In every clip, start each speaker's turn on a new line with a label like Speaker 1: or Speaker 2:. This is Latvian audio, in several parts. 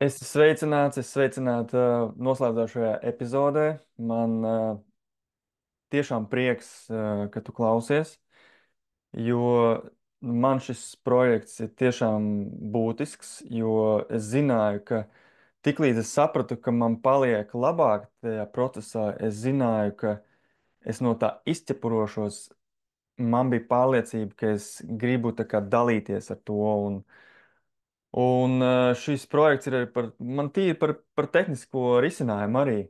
Speaker 1: Es sveicināts noslēdzošajā epizodē. Man tiešām prieks, ka tu klausies, jo man šis projekts ir tiešām būtisks, jo es zināju, ka tiklīdz es sapratu, ka man paliek labāk tajā procesā, es zināju, ka es no tā izķepurošos. Man bija pārliecība, ka es gribu tā kā dalīties ar to. Un šis projekts ir arī man tīri par tehnisko risinājumu arī.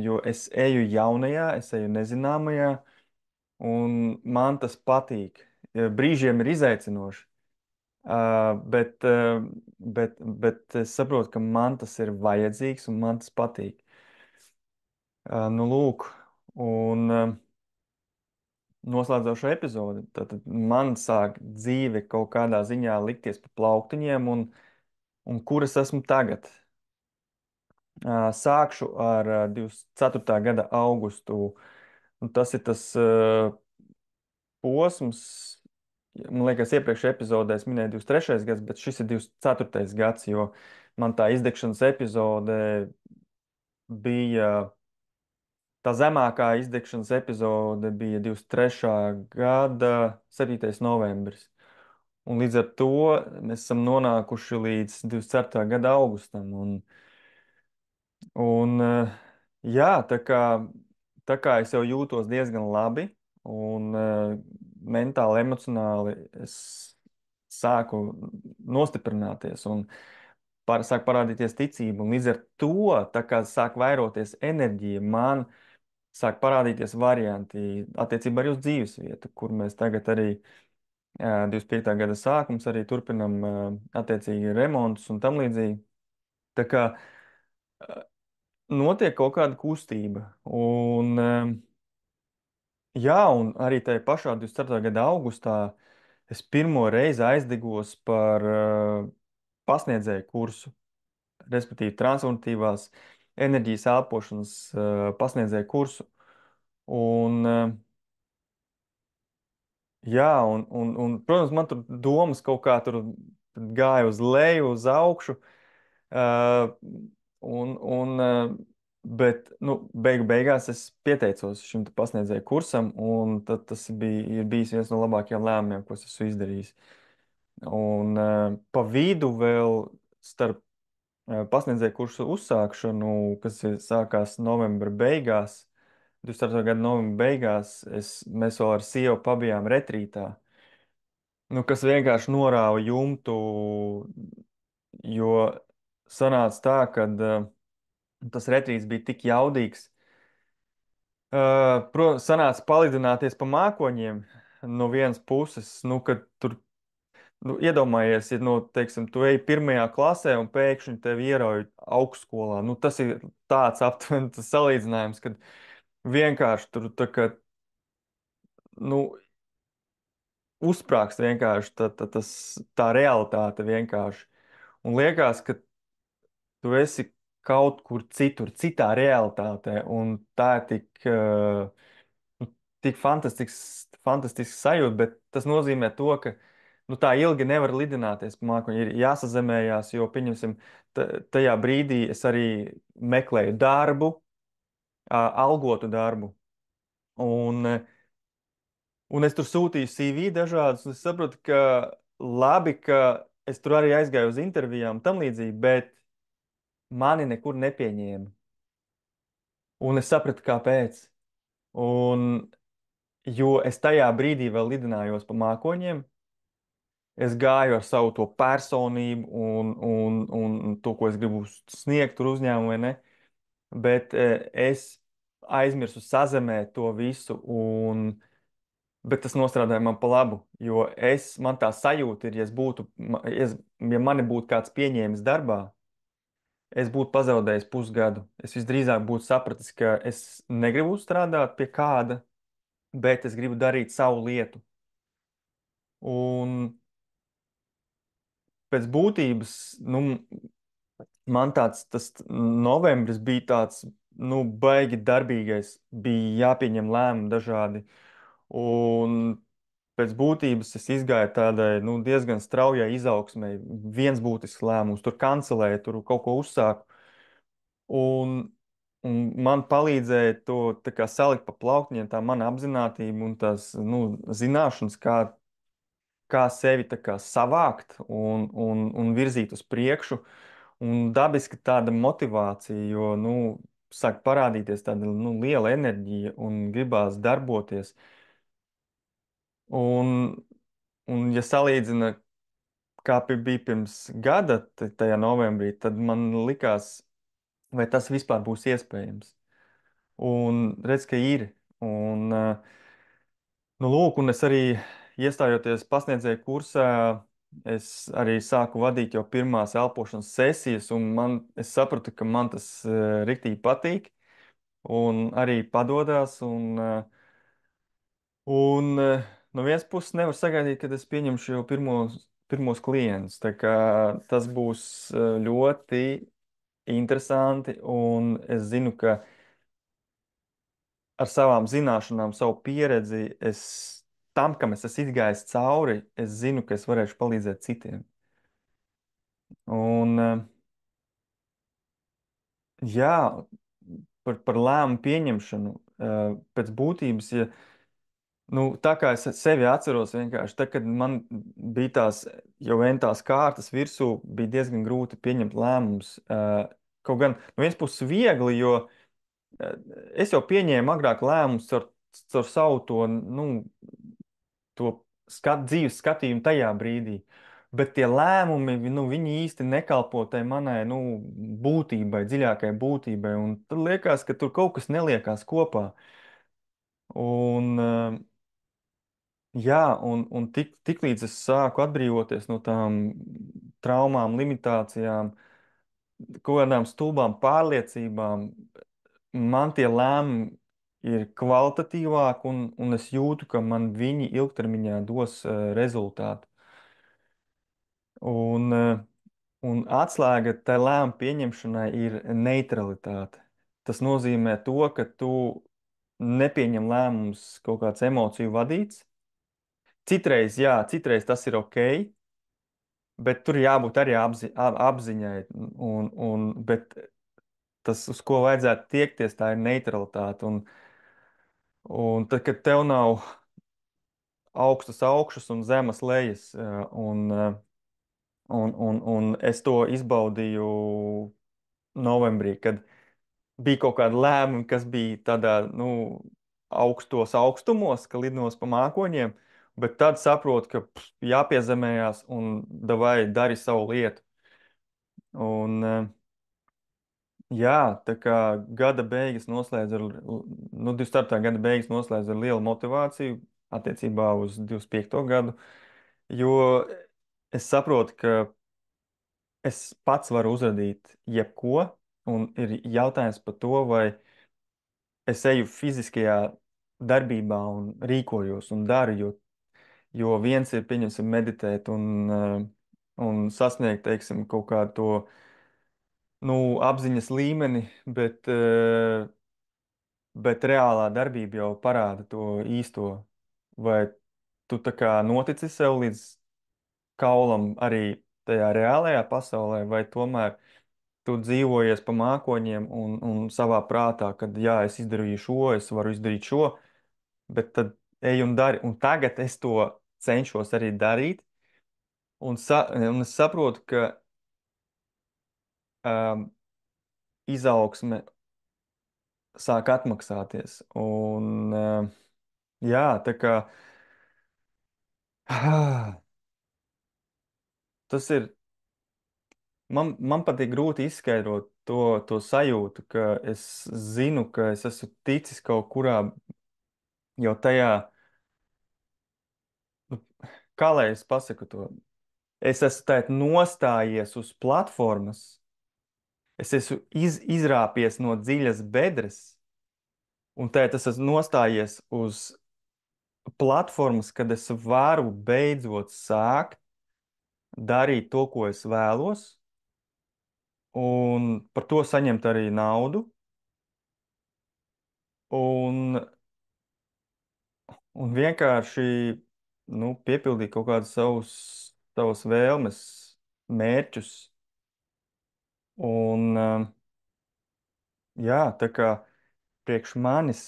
Speaker 1: Jo es eju jaunajā, es eju nezināmajā, un man tas patīk. Brīžiem ir izaicinoši, bet es saprotu, ka man tas ir vajadzīgs un man tas patīk. Nu, lūk, un noslēdzošo epizodi. Tad man sāk dzīve kaut kādā ziņā likties pa plauktiņiem, un kur es esmu tagad. Sākšu ar 24. gada augustu. Un tas ir tas posms, man liekas, iepriekšējā epizodē es minēju 23. gads, bet šis ir 24. gads, jo man tā izdegšanas epizode bija, tā zemākā izdegšanas epizode bija 23. gada 7. novembris. Un līdz ar to mēs esam nonākuši līdz 24. gada augustam. Un jā, tā kā es jau jūtos diezgan labi un mentāli, emocionāli es sāku nostiprināties un sāk parādīties ticība. Un līdz ar to, tā kā sāk vairoties enerģija, man sāk parādīties varianti attiecībā arī uz dzīvesvietu, kur mēs tagad arī 25. gada sākums arī turpinam attiecīgi remontus un tam līdzīgi. Tā kā notiek kaut kāda kustība. Jā, un arī tajā pašā 24. gada augustā es pirmo reizi aizdegos par pasniedzēju kursu, respektīvi transformatīvās enerģijas elpošanas pasniedzēju kursu. Un, jā, protams, man tur domas kaut kā tur gāja uz leju, uz augšu. Uh, bet beigās es pieteicos šim te pasniedzēju kursam, un tas ir bijis viens no labākajiem lēmumiem, ko es esmu izdarījis. Pa vidu vēl starp pasniedzēju kursu uzsākšanu, sākās novembra beigās, 24. gada novembra beigās, mēs vēl ar sievu pabijām retrītā, nu, kas vienkārši norāva jumtu, jo sanāca tā, ka tas retrīts bija tik jaudīgs. Sanāca palidināties pa mākoņiem no vienas puses, nu, kad tur, nu, iedomājies, ja, nu, teiksim, tu ej pirmajā klasē un pēkšņi tevi ierauj augstskolā. Nu, tas ir tāds aptuveni tas salīdzinājums, kad vienkārši tur tā kā, nu, uzsprāgst vienkārši tā realitāte vienkārši. Un liekas, ka tu esi kaut kur citur, citā realitātē, un tā ir nu, tik fantastisks sajūta, bet tas nozīmē to, ka nu, tā ilgi nevar lidināties pa mākoņu, ir jāsazemējās, jo, pieņemsim, tajā brīdī es arī meklēju darbu, algotu darbu, un es tur sūtīju CV dažādus, un es sapratu, ka labi, ka es tur arī aizgāju uz intervijām un tam līdzīgi, bet mani nekur nepieņēma. Un es sapratu, kāpēc. Un, jo es tajā brīdī vēl lidinājos pa mākoņiem, es gāju ar savu to personību un to, ko es gribu sniegt tur uzņēmumu, vai ne? Bet es aizmirsu sazemēt to visu, bet tas nostrādāja man pa labu, jo man tā sajūta ir, ja mani būtu kāds pieņēmis darbā, es būtu pazaudējis pusgadu. Es visdrīzāk būtu sapratis, ka es negribu strādāt pie kāda, bet es gribu darīt savu lietu. Un pēc būtības, nu, man tas novembris bija tāds, nu, baigi darbīgais, bija jāpieņem lēmumi dažādi. Un pēc būtības es izgāju tādai nu, diezgan straujai izaugsmai. Viens būtisks lēmums, tur kancelēju, tur kaut ko uzsāku. Un, un man palīdzēja to tā kā salikt pa plauktiņiem, tā mana apziņotība un tās nu, zināšanas, kā sevi tā kā savākt un virzīt uz priekšu. Un dabiski tāda motivācija, jo nu, sāk parādīties tāda nu, liela enerģija un gribās darboties. Un, un ja salīdzina, kā bija pirms gada, tajā novembrī, tad man likās, vai tas vispār būs iespējams. Un redz, ka ir. Un, nu, lūk, un es arī iestājoties pasniedzēju kursā, es arī sāku vadīt jau pirmās elpošanas sesijas, un es sapratu, ka man tas riktīgi patīk, un arī padodas. No vienas puses nevar sagaidīt, kad es pieņemšu jau pirmos klientus. Tā kā tas būs ļoti interesanti, un es zinu, ka ar savām zināšanām, savu pieredzi, kam es esmu izgājis cauri, es zinu, ka es varēšu palīdzēt citiem. Un, jā, par lēmumu pieņemšanu pēc būtības, ja, nu, tā kā es sevi atceros, vienkārši tad, kad man bija tās jau tās kārtas virsū, bija diezgan grūti pieņemt lēmumus. Kaut gan no vienas puses viegli, jo es jau pieņēmu agrāk lēmumus caur savu to, nu, dzīves skatījumu tajā brīdī. Bet tie lēmumi, nu, viņi īsti nekalpo tai manai, nu, būtībai, dziļākai būtībai. Un tad liekas, ka tur kaut kas neliekās kopā. Un, jā, un tik līdz es sāku atbrīvoties no tām traumām, limitācijām, kaut kādām stulbām pārliecībām, man tie lēmumi ir kvalitatīvāki, un es jūtu, ka man viņi ilgtermiņā dos rezultātu. Un, un atslēga tai lēmumu pieņemšanai ir neutralitāte. Tas nozīmē to, ka tu nepieņem lēmumus kaut kāds emociju vadīts. Citreiz, jā, citreiz tas ir ok, bet tur jābūt arī apziņai. Bet tas, uz ko vajadzētu tiekties, tā ir neutralitāte. Un tad, kad tev nav augstas augšas un zemas lejas, un es to izbaudīju novembrī, kad bija kaut kādi lēmumi, kas bija tādā, nu, augstos augstumos, ka lidos pa mākoņiem, bet tad saprotu, ka jāpiezemējās un davai dari savu lietu. Un, jā, tā kā gada beigas noslēdz ar, nu, 24. gada beigas noslēdz ar lielu motivāciju attiecībā uz 25. gadu, jo es saprotu, ka es pats varu uzradīt jebko, un ir jautājums par to, vai es eju fiziskajā darbībā un rīkojos un daru, jo viens ir, pieņemsim, meditēt un sasniegt, teiksim, kaut kādu to, nu, apziņas līmeni, bet reālā darbība jau parāda to īsto. Vai tu tā kā notici sev līdz kaulam arī tajā reālajā pasaulē, vai tomēr tu dzīvojies pa mākoņiem un savā prātā, kad jā, es izdarīju šo, es varu izdarīt šo, bet tad ej un dari. Un tagad es to cenšos arī darīt, un es saprotu, ka um, izaugsme sāk atmaksāties. Un, jā, tā kā tas ir, man patīk grūti izskaidrot to sajūtu, ka es zinu, ka es esmu ticis kaut kurā jau tajā, nu, kā lai es pasaku to. Es esmu tēt nostājies uz platformas, es esmu izrāpies no dziļas bedres, un tēt es esmu nostājies uz platformas, kad es varu beidzot sākt darīt to, ko es vēlos, un par to saņemt arī naudu. Un, un vienkārši nu, piepildīt kaut kādus savus vēlmes, mērķus. Un, jā, tā kā priekš manis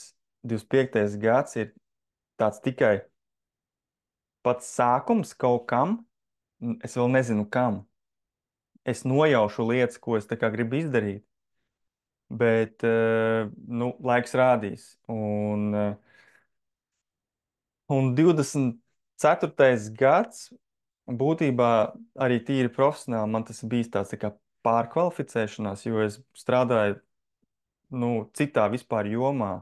Speaker 1: 25. gads ir tāds tikai pats sākums kaut kam, es vēl nezinu kam. Es nojaušu lietas, ko es tā kā gribu izdarīt, bet, nu, laiks rādīs. Un 24. gads būtībā arī tīri profesionāli man tas bijis tāds tā kā pārkvalificēšanās, jo es strādāju, nu, citā vispār jomā,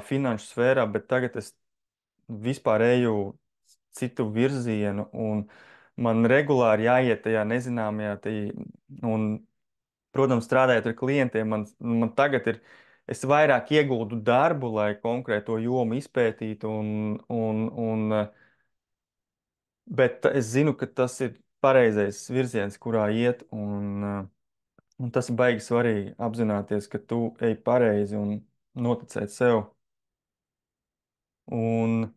Speaker 1: finanšu sfērā, bet tagad es vispār eju citu virzienu, un man regulāri jāiet tajā nezināmajā, un, protams, strādājot ar klientiem, man tagad ir, es vairāk ieguldu darbu, lai konkrēto jomu izpētītu, bet es zinu, ka tas ir pareizais virziens, kurā iet, un tas ir baigi svarīgi apzināties, ka tu ej pareizi un noticēt sev. Un,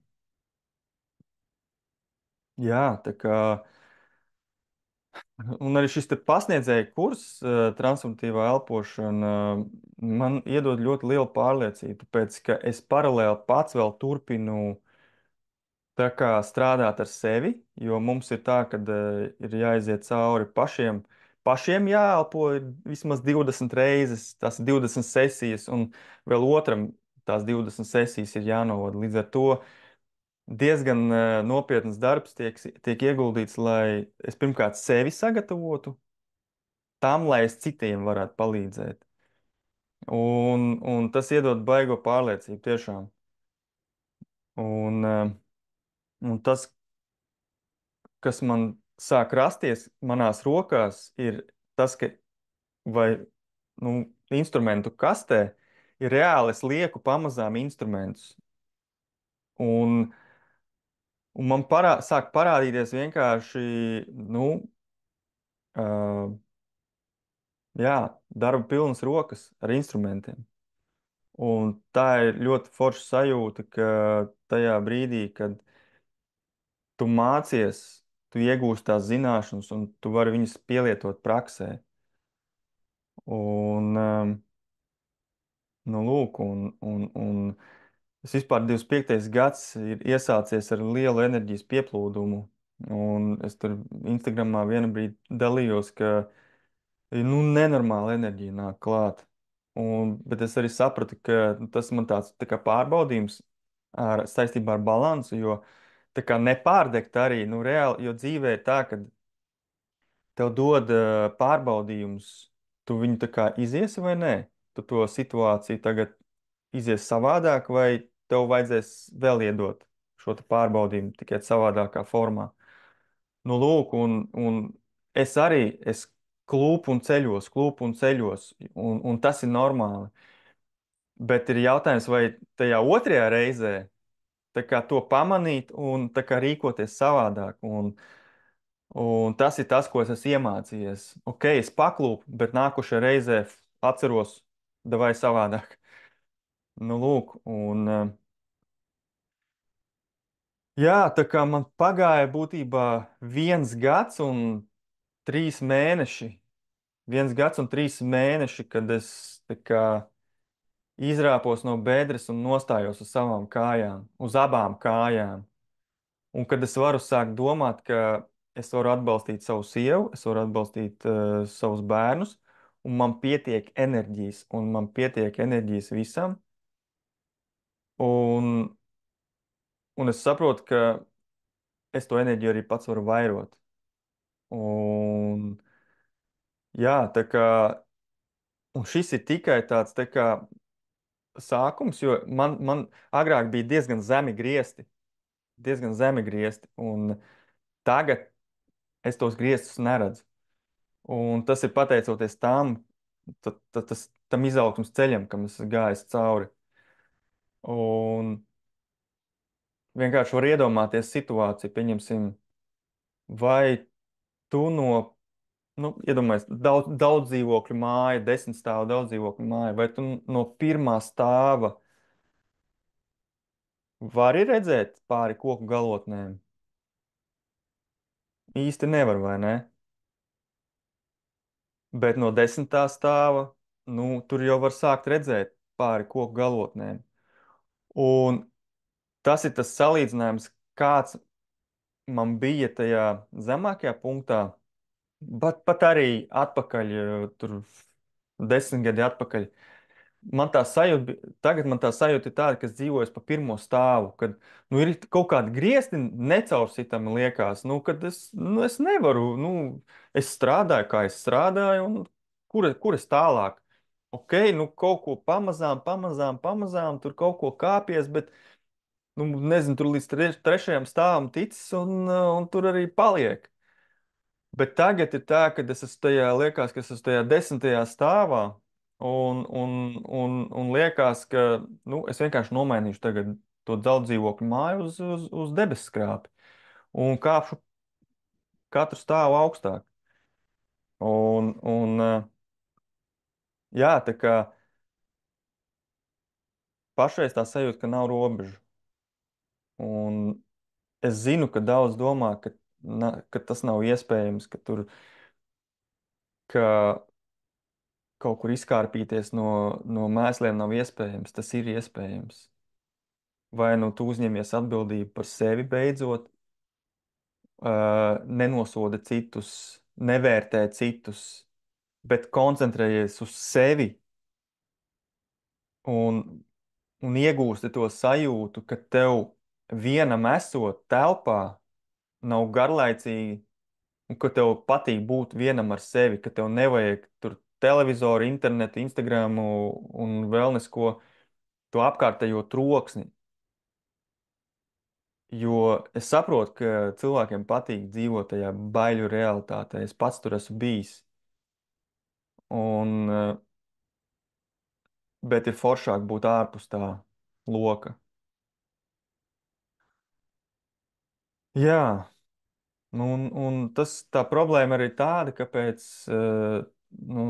Speaker 1: jā, tā kā. Un arī šis te pasniedzēja kurs, transformatīvā elpošana, man iedod ļoti lielu pārliecību, tāpēc, ka es paralēli pats vēl turpinu tā kā strādāt ar sevi, jo mums ir tā, ka ir jāiziet cauri pašiem jāelpo ir vismaz 20 reizes, tās ir 20 sesijas, un vēl otram tās 20 sesijas ir jānovada. Līdz ar to diezgan nopietnas darbs tiek ieguldīts, lai es pirmkārt sevi sagatavotu tam, lai es citiem varētu palīdzēt. Un tas iedod baigo pārliecību tiešām. Un, un tas, kas man sāk rasties manās rokās, ir tas, ka vai nu, instrumentu kastē ir reāli es lieku pamazām instrumentus. Un, un man sāk parādīties vienkārši, nu, uh, jā, darba pilnas rokas ar instrumentiem. Un tā ir ļoti forša sajūta, ka tajā brīdī, kad tu mācies, tu iegūsti tās zināšanas, un tu vari viņas pielietot praksē. Un, nu, lūk, un es vispār 25. gads ir iesācies ar lielu enerģijas pieplūdumu. Un es tur Instagramā vienā brīdī dalījos, ka nu, nenormāla enerģija nāk klāt. Bet es arī sapratu, ka tas man tāds tā kā pārbaudījums saistībā ar balansu, jo tā kā nepārdegt arī, nu, reāli, jo dzīvē ir tā, ka tev dod pārbaudījumus, tu viņu tā kā iziesi vai nē, tu to situāciju tagad izies savādāk, vai tev vajadzēs vēl iedot šo te pārbaudījumu tikai savādākā formā. Nu, lūk, un es arī, es klūpu un ceļos, un tas ir normāli. Bet ir jautājums, vai tajā otrajā reizē tā kā to pamanīt un tā kā rīkoties savādāk. Un tas ir tas, ko es esmu iemācījies. Ok, es paklūpu, bet nākošajā reizē atceros, vai savādāk. Nu, lūk, jā, tā kā man pagāja būtībā 1 gads un 3 mēneši. 1 gads un 3 mēneši, kad es tā kā izrāpos no bedres un nostājos uz savām kājām, uz abām kājām. Un kad es varu sākt domāt, ka es varu atbalstīt savu sievu, es varu atbalstīt savus bērnus, un man pietiek enerģijas visam, un, un es saprotu, ka es to enerģiju arī pats varu vairot. Un, jā, tā kā, un šis ir tikai tāds tā kā sākums, jo man agrāk bija diezgan zemi griesti, un tagad es tos griestus neredzu. Un tas ir pateicoties tam izaugsmas ceļam, kam es esmu gājis cauri. Un vienkārši var iedomāties situāciju, pieņemsim, vai tu no, nu, iedomājies, daudz dzīvokļu māja, 10 stāvu daudz dzīvokļu māja, vai tu no pirmā stāva Vari redzēt pāri koku galotnēm? Īsti nevar, vai ne? Bet no 10. stāva, nu, tur jau var sākt redzēt pāri koku galotnēm. Un tas ir tas salīdzinājums, kāds man bija tajā zemākajā punktā, bet pat arī atpakaļ, tur 10 gadi atpakaļ. Man tā sajūta, tagad man tā sajūta ir tāda, ka es dzīvoju pa pirmo stāvu, kad nu, ir kaut kāda griezti necaursitami liekas, nu, kad es nevaru, nu, es strādāju, kā es strādāju, un kur es tālāk? Ok, nu, kaut ko pamazām, pamazām, pamazām, tur kaut ko kāpies, bet, nu, nezinu, tur līdz trešajam stāvam ticis, un tur arī paliek. Bet tagad ir tā, ka es esmu tajā, liekas, ka es esmu tajā 10. stāvā, un liekas, ka nu, es vienkārši nomainīšu tagad to daudzdzīvokļu māju uz debesskrāpi un kāpšu katru stāvu augstāk. Jā, tā kā pašreiz tā sajūta, ka nav robežu. Un es zinu, ka daudz domā, ka tas nav iespējams, ka kaut kur izkārpīties no mēsliem nav iespējams. Tas ir iespējams. Vai nu tu uzņemies atbildību par sevi beidzot, nenosoda citus, nevērtē citus, bet koncentrējies uz sevi un, un iegūsti to sajūtu, ka tev vienam esot telpā nav garlaicīgi un ka tev patīk būt vienam ar sevi, ka tev nevajag tur televizoru, internetu, Instagramu un vēl nesko to apkārtējo troksni. Jo es saprotu, ka cilvēkiem patīk dzīvot tajā baiļu realitātē. Es pats tur esmu bijis. Un, bet ir foršāk būt ārpus tā loka. Jā, nu, un tā problēma arī tāda, kāpēc nu,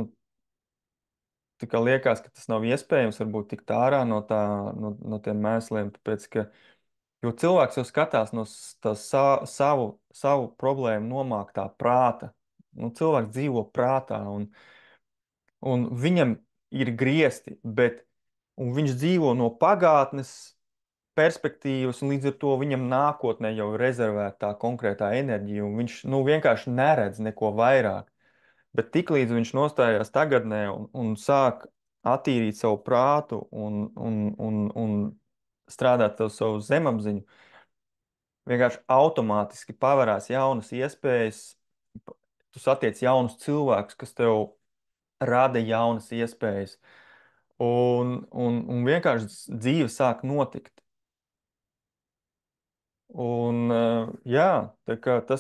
Speaker 1: tikai liekas, ka tas nav iespējams varbūt tikt ārā no tiem mēsliem. Tāpēc, ka, jo cilvēks jau skatās no savu problēmu nomāktā prāta. Nu, cilvēks dzīvo prātā, un viņam ir griesti, un viņš dzīvo no pagātnes perspektīvas, un līdz ar to viņam nākotnē jau ir rezervēta tā konkrētā enerģija, un viņš nu, vienkārši neredz neko vairāk. Bet tiklīdz viņš nostājās tagadnē un sāk attīrīt savu prātu un strādāt ar savu zemapziņu, vienkārši automātiski pavērās jaunas iespējas. Tu satiec jaunus cilvēkus, kas tev rada jaunas iespējas. Un vienkārši dzīve sāk notikt. Jā, tā kā tā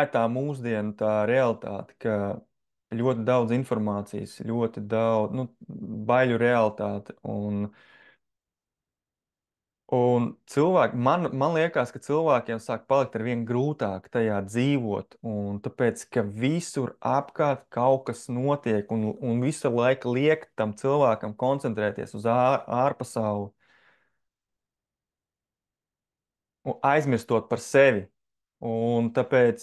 Speaker 1: ir mūsdienu tā realitāte, ka ļoti daudz informācijas, ļoti daudz, nu, baiļu realitāte. Un man liekas, ka cilvēkiem sāk palikt ar vien grūtāk tajā dzīvot, un tāpēc, ka visur apkārt kaut kas notiek, un visu laiku liek tam cilvēkam koncentrēties uz ārpasauli, un aizmirstot par sevi. Un tāpēc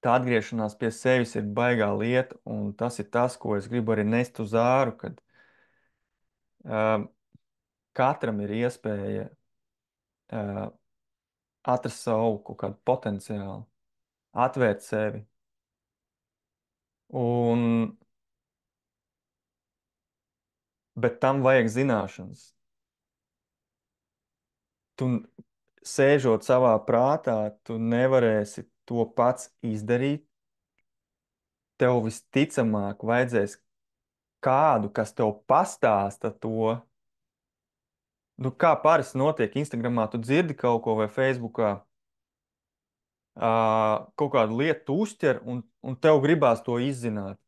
Speaker 1: tā atgriešanās pie sevis ir baigā lieta, un tas ir tas, ko es gribu arī nest uz āru, kad uh, katram ir iespēja uh, atrast savu kaut kādu potenciālu, atvērt sevi. Un, bet tam vajag zināšanas. Tu sēžot savā prātā, tu nevarēsi to pats izdarīt. Tev visticamāk vajadzēs kādu, kas tev pastāsta to. Nu, kā parasti notiek Instagramā, tu dzirdi kaut ko vai Facebookā, kaut kādu lietu tu uztver, un tev gribās to izzināt.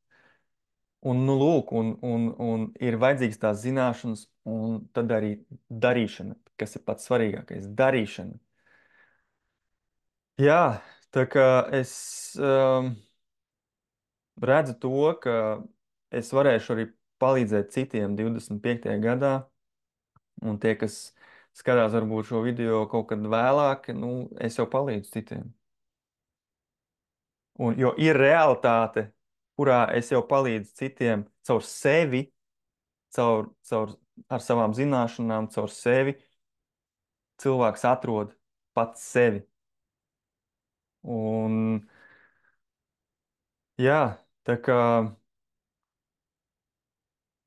Speaker 1: Un, nu, lūk, un ir vajadzīgas tās zināšanas, un tad arī darīšana, kas ir pats svarīgākais - darīšana. Jā, tā kā es redzu to, ka es varēšu arī palīdzēt citiem 25. gadā. Un tie, kas skatās varbūt šo video kaut kad vēlāk, nu, es jau palīdzu citiem. Un, jo ir realitāte, kurā es jau palīdzu citiem caur sevi, caur ar savām zināšanām, caur sevi. Cilvēks atrod pats sevi. Un, jā, tā kā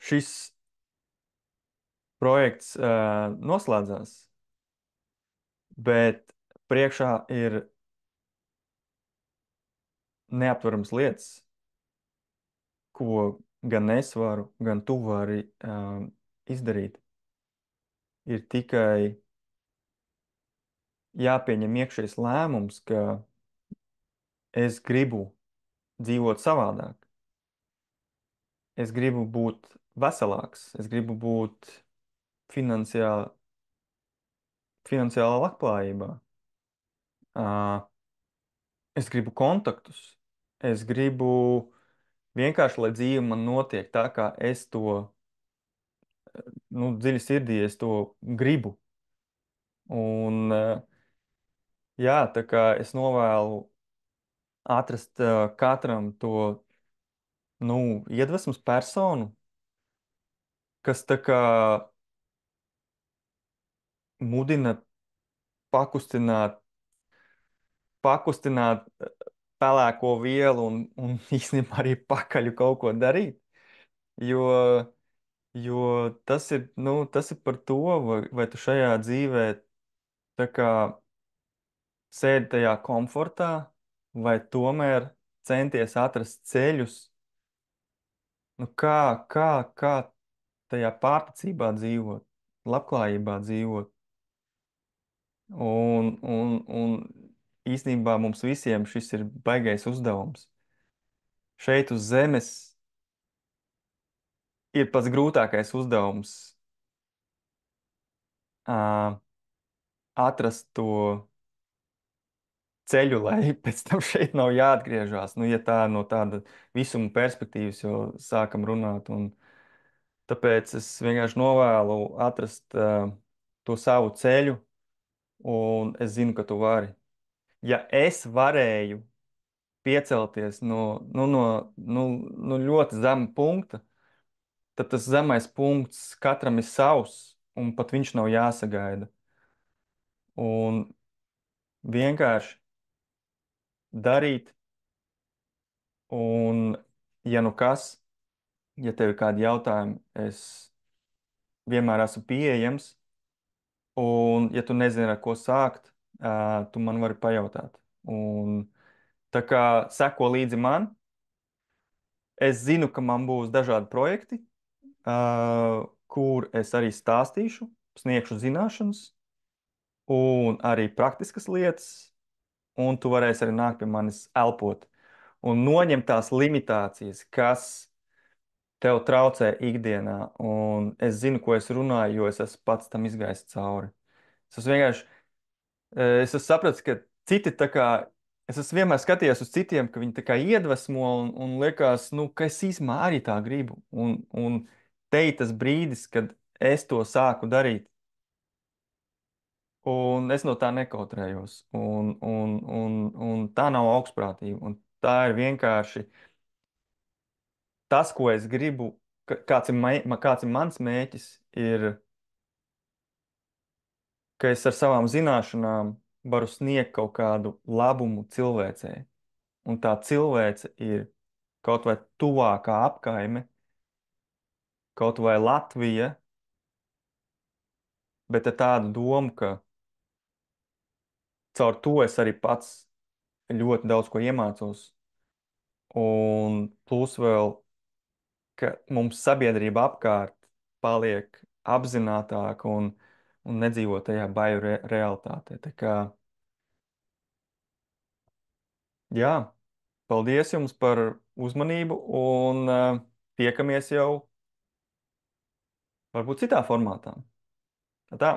Speaker 1: šis projekts noslēdzās, bet priekšā ir neaptverams lietas, ko gan es varu, gan tu vari izdarīt. Ir tikai jāpieņem iekšējs lēmums, ka es gribu dzīvot savādāk. Es gribu būt veselāks, es gribu būt finansiāli, finansiālā labklājībā. Uh, es gribu kontaktus. Es gribu vienkārši, lai dzīve man notiek tā, kā es to, nu, dziļi sirdī es to gribu. Un, jā, tā kā es novēlu atrast katram to, nu, iedvesmas personu, kas tā kā mudina pakustināt, pakustināt pelēko vielu un īstenībā arī pakaļu kaut ko darīt. Jo, jo tas ir par to, vai tu šajā dzīvē tā kā sēdi tajā komfortā, vai tomēr centies atrast ceļus, nu kā tajā pārticībā dzīvot, labklājībā dzīvot. Un īstenībā mums visiem šis ir baigais uzdevums. Šeit uz zemes ir pats grūtākais uzdevums ā, atrast to ceļu, lai pēc tam šeit nav jāatgriežas. Nu, ja tā no tāda visuma perspektīvas jau sākam runāt. Un tāpēc es vienkārši novēlu atrast to savu ceļu, un es zinu, ka tu vari. Ja es varēju piecelties no ļoti zema punkta, tad tas zemais punkts katram ir savs, un pat viņš nav jāsagaida. Un vienkārši darīt, un, ja nu kas, ja tev ir kādi jautājumi, es vienmēr esmu pieejams, un, ja tu nezini, ar ko sākt, tu man vari pajautāt. Un tā kā seko līdzi man, es zinu, ka man būs dažādi projekti, kur es arī stāstīšu, sniegšu zināšanas, un arī praktiskas lietas, un tu varēsi arī nākt pie manis elpot un noņemt tās limitācijas, kas tev traucē ikdienā. Un es zinu, ko es runāju, jo es esmu pats tam izgājis cauri. Es esmu vienkārši, es esmu sapratis, ka citi tā kā, es esmu vienmēr skatījies uz citiem, ka viņi tā kā iedvesmo un liekas, nu, ka es īstenībā arī tā gribu. Un te ir tas brīdis, kad es to sāku darīt. Un es no tā nekautrējos. Un tā nav augstprātība. Un tā ir vienkārši tas, ko es gribu, kāds ir mans mēķis, ir, ka es ar savām zināšanām varu sniegt kaut kādu labumu cilvēcei. Un tā cilvēce ir kaut vai tuvākā apkaime, kaut vai Latvija, bet ar tādu domu, ka caur to es arī pats ļoti daudz ko iemācos. Un plus vēl, ka mums sabiedrība apkārt paliek apzinātāka un nedzīvo tajā bailu realitātē. Tā kā, jā, paldies jums par uzmanību un tiekamies jau varbūt citā formātā. Tā.